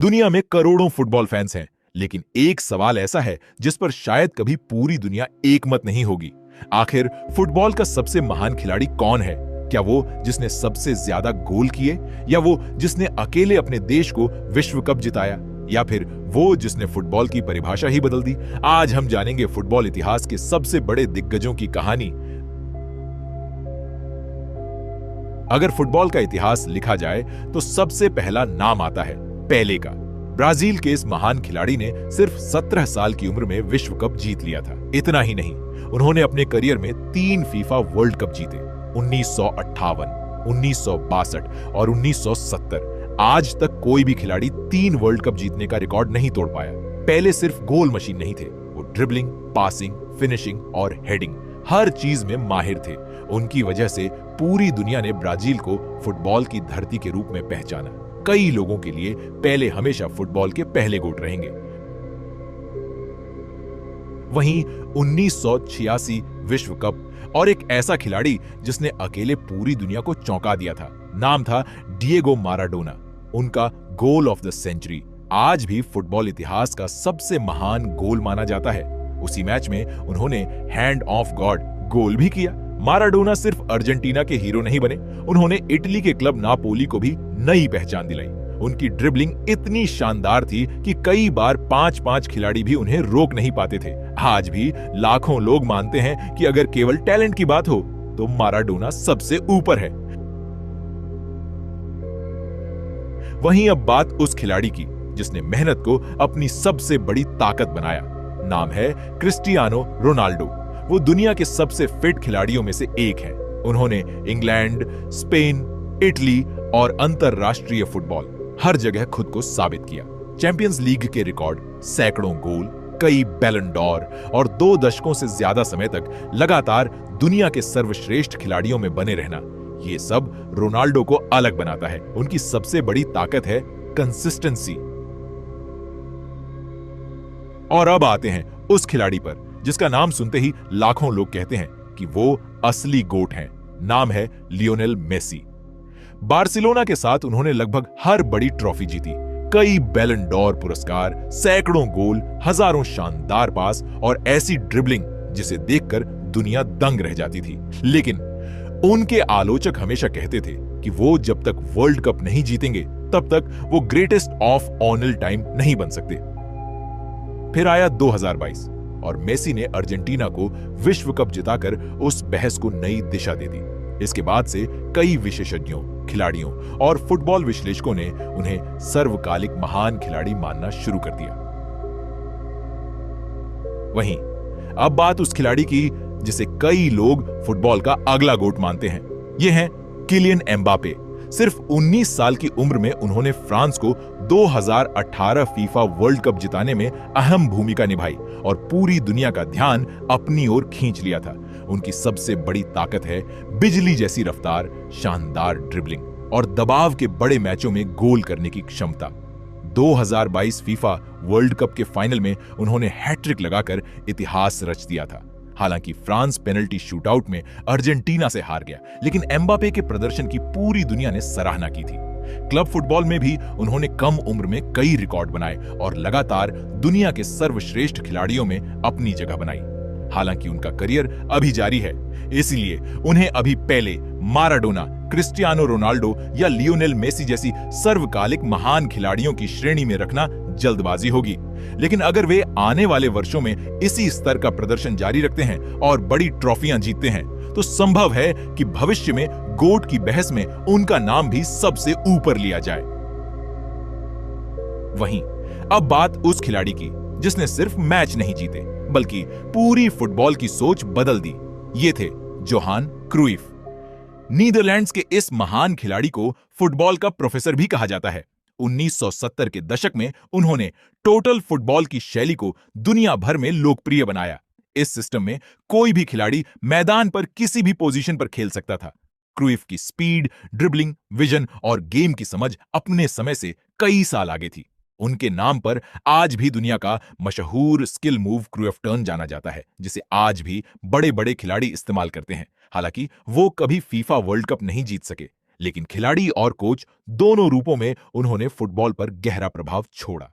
दुनिया में करोड़ों फुटबॉल फैंस हैं, लेकिन एक सवाल ऐसा है जिस पर शायद कभी पूरी दुनिया एकमत नहीं होगी। आखिर फुटबॉल का सबसे महान खिलाड़ी कौन है? क्या वो जिसने सबसे ज्यादा गोल किए, या वो जिसने अकेले अपने देश को विश्व कप जिताया, या फिर वो जिसने फुटबॉल की परिभाषा ही बदल दी? आज हम जानेंगे फुटबॉल इतिहास के सबसे बड़े दिग्गजों की कहानी। अगर फुटबॉल का इतिहास लिखा जाए तो सबसे पहला नाम आता है पेले का। ब्राजील के इस महान खिलाड़ी ने सिर्फ 17 साल की उम्र में विश्व कप जीत लिया था। इतना ही नहीं, उन्होंने अपने करियर में 3 फीफा वर्ल्ड कप जीते, 1958, 1962 और 1970। आज तक कोई भी खिलाड़ी 3 वर्ल्ड कप जीतने का रिकॉर्ड नहीं तोड़ पाया। पेले सिर्फ गोल मशीन नहीं थे, वो ड्रिबलिंग, पासिंग, फिनिशिंग और हेडिंग हर चीज में माहिर थे। उनकी वजह से पूरी दुनिया ने ब्राजील को फुटबॉल की धरती के रूप में पहचाना। कई लोगों के लिए पेले हमेशा फुटबॉल के पहले गोट रहेंगे। वहीं 1986 विश्व कप और एक ऐसा खिलाड़ी जिसने अकेले पूरी दुनिया को चौंका दिया था, नाम था डिएगो माराडोना। उनका गोल ऑफ द सेंचुरी आज भी फुटबॉल इतिहास का सबसे महान गोल माना जाता है। उसी मैच में उन्होंने हैंड ऑफ गॉड गोल भी किया। माराडोना सिर्फ अर्जेंटीना के हीरो नहीं बने, उन्होंने इटली के क्लब नापोली को भी नई पहचान दिलाई। उनकी ड्रिबलिंग इतनी शानदार थी कि कई बार 5-5 खिलाड़ी भी उन्हें रोक नहीं पाते थे। आज भी लाखों लोग मानते हैं कि अगर केवल टैलेंट की बात हो तो माराडोना सबसे ऊपर है। वहीं अब बात उस खिलाड़ी की जिसने मेहनत को अपनी सबसे बड़ी ताकत बनाया। नाम है क्रिस्टियानो रोनाल्डो। वो दुनिया के सबसे फिट खिलाड़ियों में से एक है। उन्होंने इंग्लैंड, स्पेन, इटली और अंतरराष्ट्रीय फुटबॉल हर जगह खुद को साबित किया। चैंपियंस लीग के रिकॉर्ड, सैकड़ों गोल, कई बैलन डॉर और 2 दशकों से ज्यादा समय तक लगातार दुनिया के सर्वश्रेष्ठ खिलाड़ियों में बने रहना, ये सब रोनाल्डो को अलग बनाता है। उनकी सबसे बड़ी ताकत है कंसिस्टेंसी। और अब आते हैं उस खिलाड़ी पर जिसका नाम सुनते ही लाखों लोग कहते हैं कि वो असली गोट हैं। नाम है लियोनेल मेसी। बार्सिलोना के साथ उन्होंने लगभग हर बड़ी ट्रॉफी जीती, कई बैलन डॉर पुरस्कार, सैकड़ों गोल, हजारों शानदार पास और ऐसी ड्रिबलिंग जिसे देखकर दुनिया दंग रह जाती थी। लेकिन उनके आलोचक हमेशा कहते थे कि वो जब तक वर्ल्ड कप नहीं जीतेंगे तब तक वो ग्रेटेस्ट ऑफ ऑल टाइम नहीं बन सकते। फिर आया 2022 और मेसी ने अर्जेंटीना को विश्व कप जिताकर उस बहस को नई दिशा दे दी। इसके बाद से कई विशेषज्ञों, खिलाड़ियों और फुटबॉल विश्लेषकों ने उन्हें सर्वकालिक महान खिलाड़ी मानना शुरू कर दिया। वहीं अब बात उस खिलाड़ी की जिसे कई लोग फुटबॉल का अगला गोट मानते हैं। ये हैं किलियन एम्बापे। सिर्फ 19 साल की उम्र में उन्होंने फ्रांस को 2018 फीफा वर्ल्ड कप जिताने में अहम भूमिका निभाई और पूरी दुनिया का ध्यान अपनी ओर खींच लिया था। उनकी सबसे बड़ी ताकत है बिजली जैसी रफ्तार, शानदार ड्रिबलिंग और दबाव के बड़े मैचों में गोल करने की क्षमता। 2022 फीफा वर्ल्ड कप के फाइनल में उन्होंने हैट्रिक लगाकर इतिहास रच दिया था। हालांकि फ्रांस पेनल्टी शूटआउट में अर्जेंटीना से हार गया, लेकिन एम्बापे के प्रदर्शन की पूरी दुनिया ने सराहना की थी। क्लब फुटबॉल में भी उन्होंने कम उम्र में कई रिकॉर्ड बनाए और लगातार दुनिया के सर्वश्रेष्ठ खिलाड़ियों में अपनी जगह बनाई। हालांकि उनका करियर अभी जारी है, इसलिए उन्हें अभी पेले, माराडोना, क्रिस्टियानो रोनाल्डो या लियोनेल मेसी जैसी सर्वकालिक महान खिलाड़ियों की श्रेणी में रखना जल्दबाजी होगी। लेकिन अगर वे आने वाले वर्षों में इसी स्तर का प्रदर्शन जारी रखते हैं और बड़ी ट्रॉफियां जीतते हैं, तो संभव है कि भविष्य में गोट की बहस में उनका नाम भी सबसे ऊपर लिया जाए। वहीं अब बात उस खिलाड़ी की जिसने सिर्फ मैच नहीं जीते बल्कि पूरी फुटबॉल की सोच बदल दी। ये थे जोहान क्रूइफ। नीदरलैंड्स के इस महान खिलाड़ी को फुटबॉल का प्रोफेसर भी कहा जाता है। 1970 के दशक में उन्होंने टोटल फुटबॉल की शैली को दुनिया भर में लोकप्रिय बनाया। इस सिस्टम में कोई भी खिलाड़ी मैदान पर किसी भी पोजीशन पर खेल सकता था। क्रूइफ की स्पीड, ड्रिबलिंग, विजन और गेम की समझ अपने समय से कई साल आगे थी। उनके नाम पर आज भी दुनिया का मशहूर स्किल मूव क्रूइफ टर्न जाना जाता है, जिसे आज भी बड़े बड़े खिलाड़ी इस्तेमाल करते हैं। हालांकि वो कभी फीफा वर्ल्ड कप नहीं जीत सके, लेकिन खिलाड़ी और कोच दोनों रूपों में उन्होंने फुटबॉल पर गहरा प्रभाव छोड़ा।